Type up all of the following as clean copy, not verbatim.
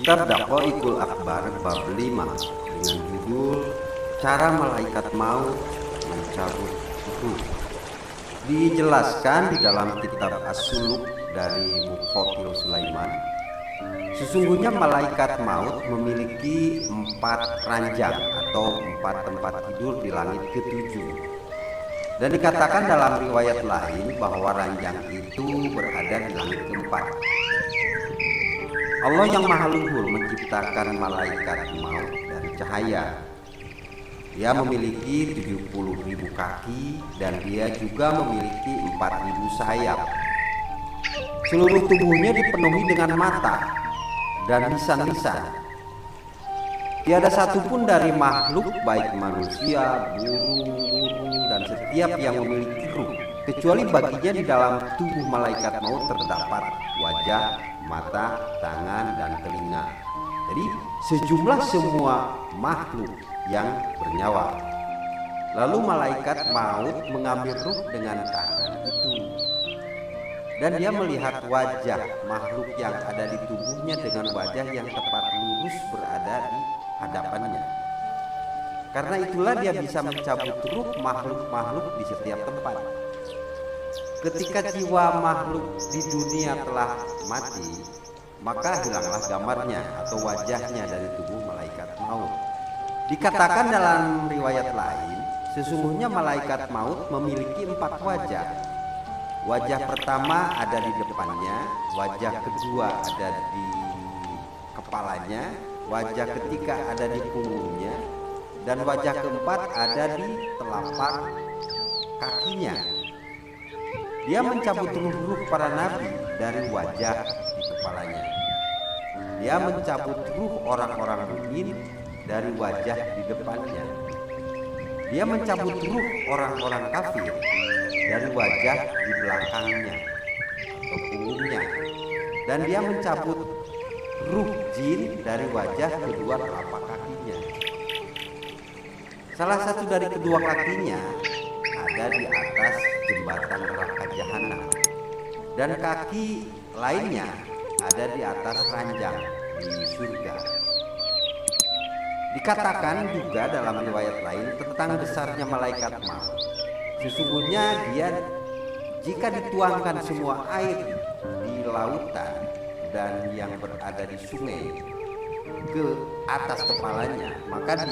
Kitab Daqaiqul Akbar bab 5 dengan judul Cara Malaikat Maut Mencabut Ruh. Dijelaskan di dalam kitab As-Suluk dari Muqatil Sulaiman, sesungguhnya malaikat maut memiliki 4 ranjang atau 4 tempat tidur di langit ketujuh. Dan dikatakan dalam riwayat lain bahwa ranjang itu berada di langit keempat. Allah yang Maha Luhur menciptakan malaikat maut dari cahaya. Dia memiliki 70.000 kaki dan dia juga memiliki 4.000 sayap. Seluruh tubuhnya dipenuhi dengan mata dan lisan-lisan. Tiada satupun dari makhluk baik manusia, burung, dan setiap yang memiliki ruh kecuali baginya di dalam tubuh malaikat maut terdapat wajah, mata, tangan, dan telinga. Jadi sejumlah semua makhluk yang bernyawa. Lalu malaikat maut mengambil ruh dengan tangan itu, dan dia melihat wajah makhluk yang ada di tubuhnya dengan wajah yang tepat lurus berada di hadapannya. Karena itulah dia bisa mencabut ruh makhluk-makhluk di setiap tempat. Ketika jiwa makhluk di dunia telah mati, maka hilanglah gambarnya atau wajahnya dari tubuh malaikat maut. Dikatakan dalam riwayat lain, sesungguhnya malaikat maut memiliki 4 wajah. Wajah pertama ada di depannya, wajah kedua ada di kepalanya, wajah ketiga ada di punggungnya, dan wajah keempat ada di telapak kakinya. Dia mencabut ruh-ruh para nabi dari wajah di kepalanya. Dia mencabut ruh orang-orang mukmin dari wajah di depannya. Dia mencabut ruh orang-orang kafir dari wajah di belakangnya atau punggungnya. Dan dia mencabut ruh jin dari wajah kedua telapak kakinya. Salah satu dari kedua kakinya ada di atas jembatan neraka jahanam, dan kaki lainnya ada di atas ranjang di surga. Dikatakan juga dalam riwayat lain tentang besarnya malaikat maut. Sesungguhnya dia jika dituangkan semua air di lautan dan yang berada di sungai ke atas kepalanya, maka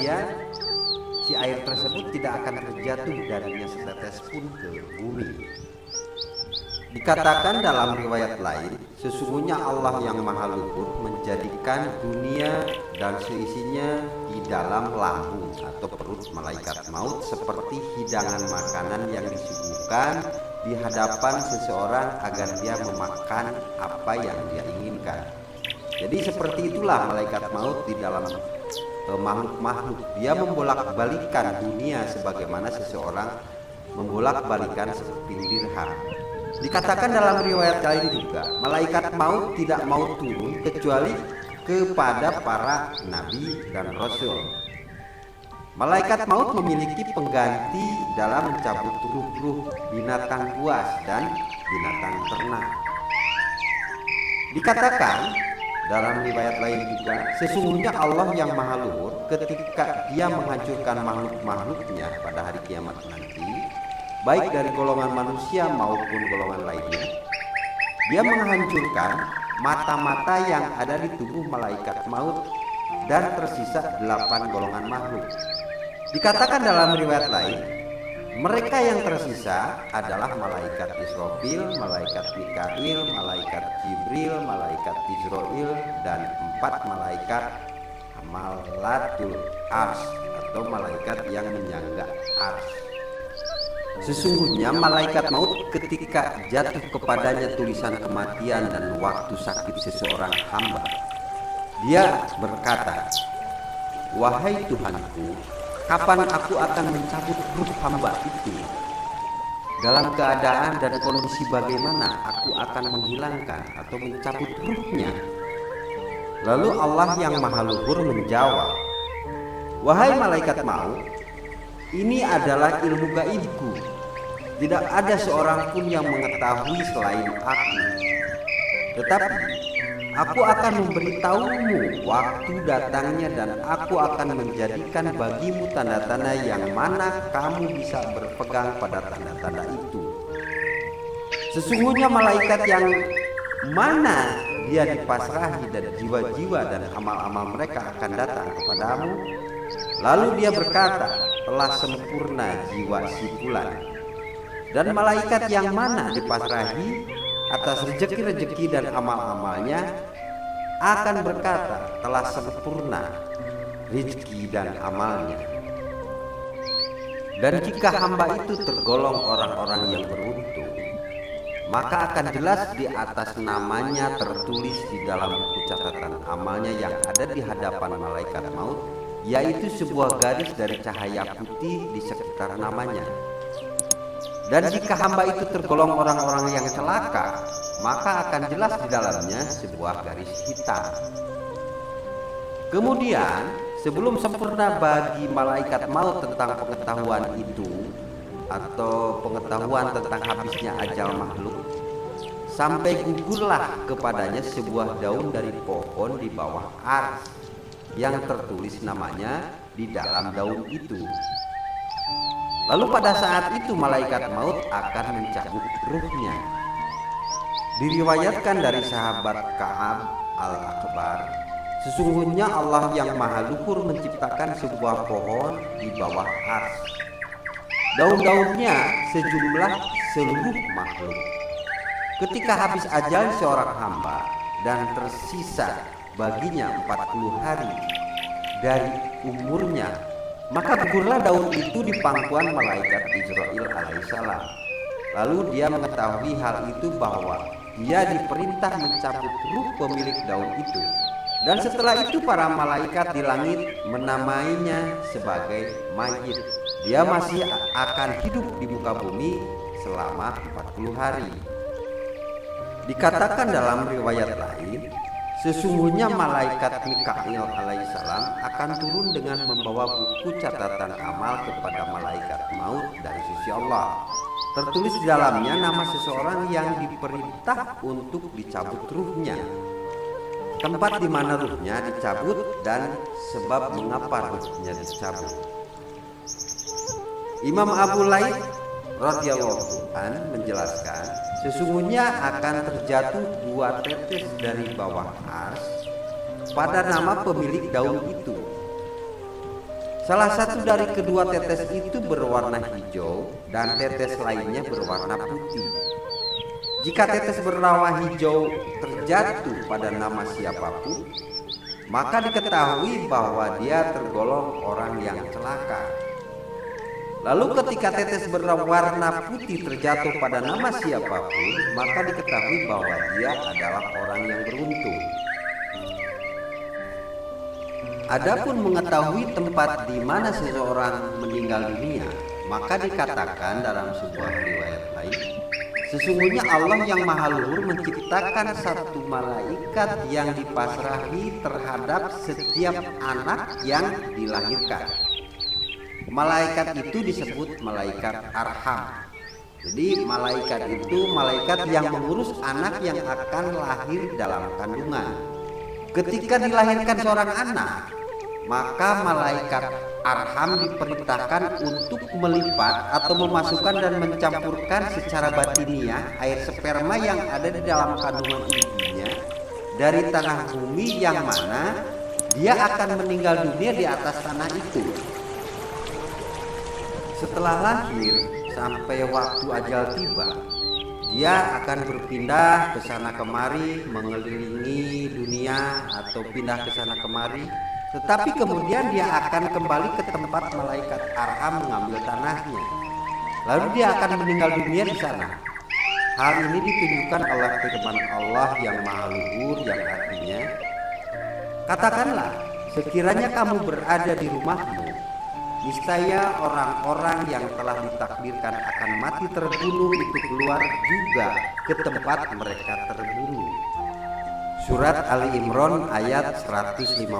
si air tersebut tidak akan terjatuh darinya setetes pun ke bumi. Dikatakan dalam riwayat lain, sesungguhnya Allah yang Maha Luhur menjadikan dunia dan seisinya di dalam lambung atau perut malaikat maut seperti hidangan makanan yang disuguhkan di hadapan seseorang agar dia memakan apa yang dia inginkan. Jadi seperti itulah malaikat maut di dalam makhluk-makhluk. Dia membolak-balikan dunia sebagaimana seseorang membolak-balikan seping dirham. Dikatakan dalam riwayat lain juga, malaikat maut tidak mau turun kecuali kepada para nabi dan rasul. Malaikat maut memiliki pengganti dalam mencabut ruh-ruh binatang buas dan binatang ternak. Dikatakan dalam riwayat lain juga, sesungguhnya Allah yang Maha Luhur ketika dia menghancurkan makhluk-makhluknya pada hari kiamat nanti, baik dari golongan manusia maupun golongan lainnya, dia menghancurkan mata-mata yang ada di tubuh malaikat maut dan tersisa 8 golongan makhluk. Dikatakan dalam riwayat lain, mereka yang tersisa adalah malaikat Israfil, malaikat Mikail, malaikat Jibril, malaikat Israil, dan 4 malaikat Hamalatul Arsy atau malaikat yang menyangga arsy. Sesungguhnya malaikat maut ketika jatuh kepadanya tulisan kematian dan waktu sakit seseorang hamba, dia berkata, "Wahai Tuhanku, kapan aku akan mencabut ruh hamba itu? Dalam keadaan dan kondisi bagaimana aku akan menghilangkan atau mencabut ruhnya?" Lalu Allah yang Maha Luhur menjawab, "Wahai malaikat maut, ini adalah ilmu gaibku. Tidak ada seorang pun yang mengetahui selain aku. Tetapi Aku akan memberitahumu waktu datangnya dan aku akan menjadikan bagimu tanda-tanda yang mana kamu bisa berpegang pada tanda-tanda itu. Sesungguhnya malaikat yang mana dia dipasrahi dan jiwa-jiwa dan amal-amal mereka akan datang kepadamu. Lalu dia berkata, telah sempurna jiwa si fulan. Dan malaikat yang mana dipasrahi atas rezeki-rezeki dan amal-amalnya akan berkata, telah sempurna rezeki dan amalnya. Dan jika hamba itu tergolong orang-orang yang beruntung, maka akan jelas di atas namanya tertulis di dalam buku catatan amalnya yang ada di hadapan malaikat maut, yaitu sebuah garis dari cahaya putih di sekitar namanya. Dan jika hamba itu tergolong orang-orang yang celaka, maka akan jelas di dalamnya sebuah garis hitam. Kemudian, sebelum sempurna bagi malaikat maut tentang pengetahuan itu, atau pengetahuan tentang habisnya ajal makhluk, sampai gugurlah kepadanya sebuah daun dari pohon di bawah ars yang tertulis namanya di dalam daun itu. Lalu pada saat itu malaikat maut akan mencabut ruhnya. Diriwayatkan dari sahabat Ka'ab al-Akbar, sesungguhnya Allah yang maha luhur menciptakan sebuah pohon di bawah ars. Daun-daunnya sejumlah seluruh makhluk. Ketika habis ajal seorang hamba dan tersisa baginya 40 hari dari umurnya, maka gugurlah daun itu di pangkuan malaikat Israil alaihissalam. Lalu dia mengetahui hal itu bahwa dia diperintah mencabut ruh pemilik daun itu. Dan setelah itu para malaikat di langit menamainya sebagai mayit. Dia masih akan hidup di muka bumi selama 40 hari. Dikatakan dalam riwayat lain, sesungguhnya malaikat Mikail alaihissalam akan turun dengan membawa buku catatan amal kepada malaikat maut dari sisi Allah. Tertulis di dalamnya nama seseorang yang diperintah untuk dicabut ruhnya, tempat di mana ruhnya dicabut, dan sebab mengapa ruhnya dicabut. Imam Abu Laith radhiyallahu an menjelaskan, sesungguhnya akan terjatuh 2 tetes dari bawah ars pada nama pemilik daun itu. Salah satu dari kedua tetes itu berwarna hijau dan tetes lainnya berwarna putih. Jika tetes berwarna hijau terjatuh pada nama siapapun, maka diketahui bahwa dia tergolong orang yang celaka. Lalu ketika tetes berwarna putih terjatuh pada nama siapapun, maka diketahui bahwa dia adalah orang yang beruntung. Adapun mengetahui tempat di mana seseorang meninggal dunia, maka dikatakan dalam sebuah riwayat lain, sesungguhnya Allah yang maha luhur menciptakan satu malaikat yang dipasrahi terhadap setiap anak yang dilahirkan. Malaikat itu disebut malaikat arham. Jadi malaikat itu malaikat yang mengurus anak yang akan lahir dalam kandungan. Ketika dilahirkan seorang anak, maka malaikat arham diperintahkan untuk melipat atau memasukkan dan mencampurkan secara batiniah air sperma yang ada di dalam kandungan ibunya dari tanah bumi yang mana dia akan meninggal dunia di atas tanah itu. Setelah lahir sampai waktu ajal tiba, dia akan berpindah ke sana kemari, mengelilingi dunia atau pindah ke sana kemari. Tetapi kemudian dia akan kembali ke tempat malaikat arham mengambil tanahnya. Lalu dia akan meninggal dunia di sana. Hal ini ditunjukkan oleh firman Allah yang maha luhur, yang artinya, katakanlah, sekiranya kamu berada di rumahmu, niscaya orang-orang yang telah ditakdirkan akan mati terbunuh itu keluar juga ke tempat mereka terbunuh. Surat Ali Imran ayat 154.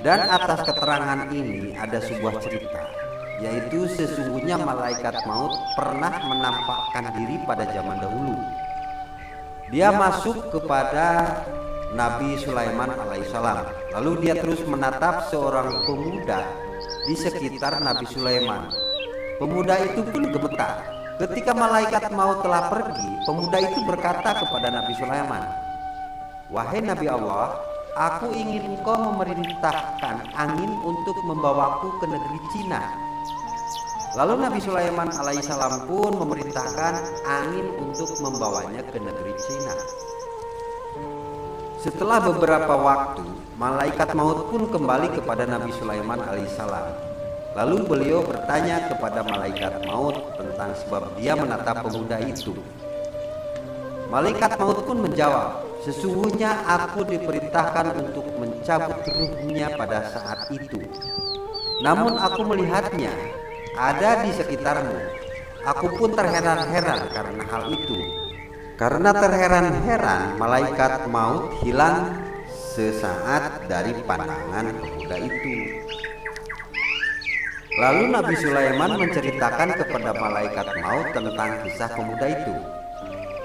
Dan atas keterangan ini ada sebuah cerita, yaitu sesungguhnya malaikat maut pernah menampakkan diri pada zaman dahulu. Dia masuk kepada Nabi Sulaiman alaihissalam. Lalu dia terus menatap seorang pemuda di sekitar Nabi Sulaiman. Pemuda itu pun gemetar. Ketika malaikat maut telah pergi, pemuda itu berkata kepada Nabi Sulaiman, "Wahai Nabi Allah, aku ingin engkau memerintahkan angin untuk membawaku ke negeri Cina." Lalu Nabi Sulaiman alaihissalam pun memerintahkan angin untuk membawanya ke negeri Cina. Setelah beberapa waktu, malaikat maut pun kembali kepada Nabi Sulaiman alaihissalam. Lalu beliau bertanya kepada malaikat maut tentang sebab dia menatap pemuda itu. Malaikat maut pun menjawab, "Sesungguhnya aku diperintahkan untuk mencabut ruhnya pada saat itu. Namun aku melihatnya ada di sekitarmu. Aku pun terheran-heran karena hal itu." Karena terheran-heran, malaikat maut hilang sesaat dari pandangan pemuda itu. Lalu Nabi Sulaiman menceritakan kepada malaikat maut tentang kisah pemuda itu,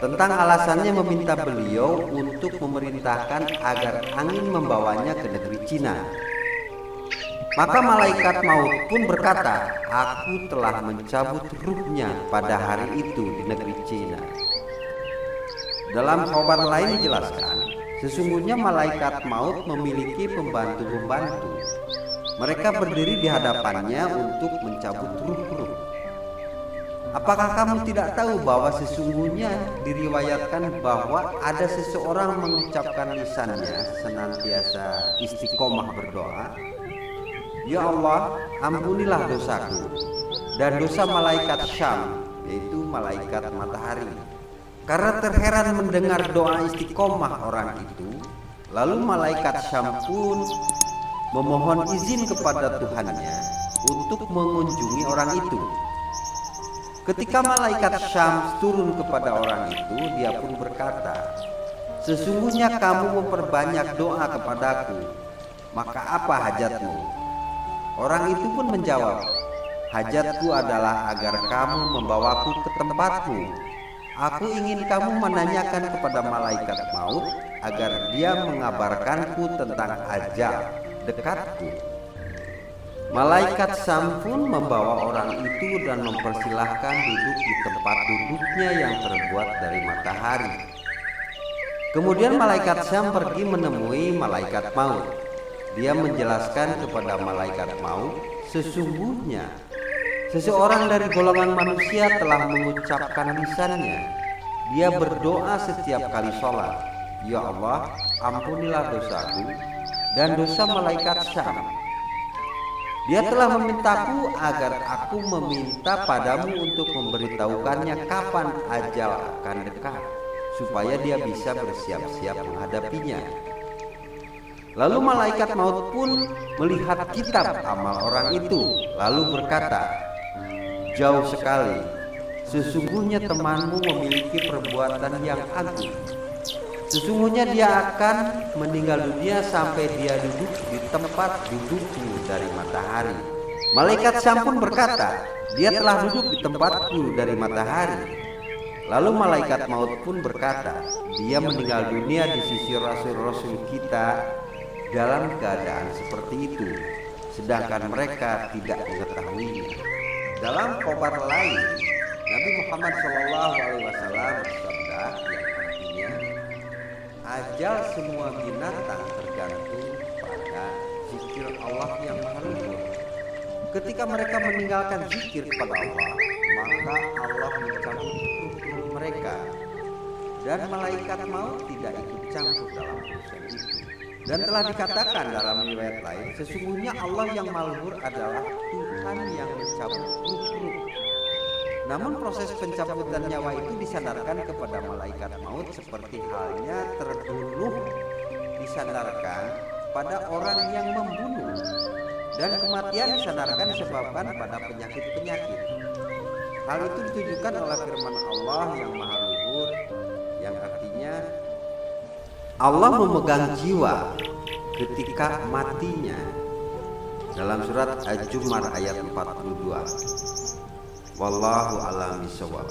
tentang alasannya meminta beliau untuk memerintahkan agar angin membawanya ke negeri Cina. Maka malaikat maut pun berkata, "Aku telah mencabut ruhnya pada hari itu di negeri Cina." Dalam khabar lain dijelaskan, sesungguhnya malaikat maut memiliki pembantu-pembantu. Mereka berdiri di hadapannya untuk mencabut ruh-ruh. Apakah kamu tidak tahu bahwa sesungguhnya diriwayatkan bahwa ada seseorang mengucapkan lisannya senantiasa istiqomah berdoa, "Ya Allah, ampunilah dosaku dan dosa malaikat Syam," yaitu malaikat matahari. Karena terheran mendengar doa istiqomah orang itu, lalu malaikat Syam pun memohon izin kepada Tuhannya untuk mengunjungi orang itu. Ketika malaikat Syam turun kepada orang itu, dia pun berkata, "Sesungguhnya kamu memperbanyak doa kepadaku, maka apa hajatmu?" Orang itu pun menjawab, "Hajatku adalah agar kamu membawaku ke tempatmu. Aku ingin kamu menanyakan kepada malaikat maut agar dia mengabarkanku tentang ajal dekatku." Malaikat Syam pun membawa orang itu dan mempersilahkan duduk di tempat duduknya yang terbuat dari matahari. Kemudian malaikat Syam pergi menemui malaikat maut. Dia menjelaskan kepada malaikat maut, "Sesungguhnya seseorang dari golongan manusia telah mengucapkan lisannya. Dia berdoa setiap kali sholat, 'Ya Allah, ampunilah dosaku dan dosa malaikat Syam.' Dia telah memintaku agar aku meminta padamu untuk memberitahukannya kapan ajal akan dekat, supaya dia bisa bersiap-siap menghadapinya." Lalu malaikat maut pun melihat kitab amal orang itu, lalu berkata, "Jauh sekali, sesungguhnya temanmu memiliki perbuatan yang agung. Sesungguhnya dia akan meninggal dunia sampai dia duduk di tempat dudukku dari matahari." Malaikat Syam pun berkata, "Dia telah duduk di tempatku dari matahari." Lalu malaikat maut pun berkata, "Dia meninggal dunia di sisi rasul-rasul kita dalam keadaan seperti itu, sedangkan mereka tidak mengetahuinya." Dalam khabar lain, Nabi Muhammad SAW bersabda yang artinya, "Ajal semua binatang tergantung pada zikir Allah yang Maha Luhur. Ketika mereka meninggalkan zikir kepada Allah, maka Allah mencabut ruh mereka, dan malaikat maut tidak ikut campur dalam urusan itu." Dan telah dikatakan dalam riwayat lain, sesungguhnya Allah yang Maha Luhur adalah Tuhan yang mencabut ruh-ruh. Namun proses pencabutan nyawa itu disandarkan kepada malaikat maut seperti halnya terbunuh disandarkan pada orang yang membunuh, dan kematian disandarkan disebabkan pada penyakit-penyakit. Hal itu ditujukan oleh firman Allah yang Maha Luhur yang artinya Allah memegang jiwa ketika matinya dalam surat Az-Zumar ayat 42. Wallahu a'lam bishawab.